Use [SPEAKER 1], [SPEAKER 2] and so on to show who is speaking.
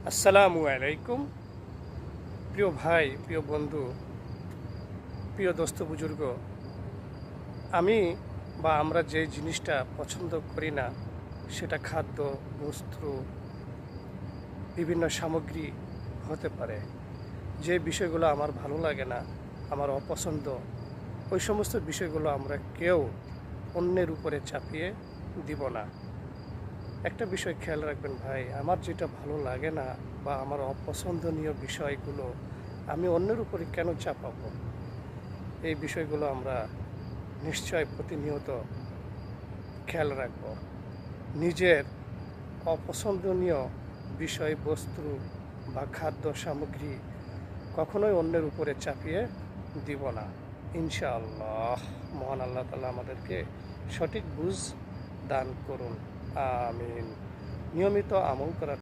[SPEAKER 1] আসসালামু আলাইকুম। প্রিয় ভাই, প্রিয় বন্ধু, প্রিয় দোস্ত বুজুর্গ, আমি বা আমরা যে জিনিসটা পছন্দ করি না সেটা খাদ্য, বস্ত্র, বিভিন্ন সামগ্রী হতে পারে। যে বিষয়গুলো আমার ভালো লাগে না, আমার অপছন্দ, ওই সমস্ত বিষয়গুলো আমরা কেউ অন্যের উপরে চাপিয়ে দিব না। একটা বিষয় খেয়াল রাখবেন ভাই, আমার যেটা ভালো লাগে না বা আমার অপছন্দনীয় বিষয়গুলো আমি অন্যের উপরে কেন চাপাবো? এই বিষয়গুলো আমরা নিশ্চয় প্রতিনিয়ত খেয়াল রাখব। নিজের অপছন্দনীয় বিষয়বস্তু বা খাদ্য সামগ্রী কখনোই অন্যের উপরে চাপিয়ে দিব না, ইনশাআল্লাহ। মহান আল্লাহ তাআলা আমাদেরকে সঠিক বুঝ দান করুন, আমিন। নিয়মিত আমল করার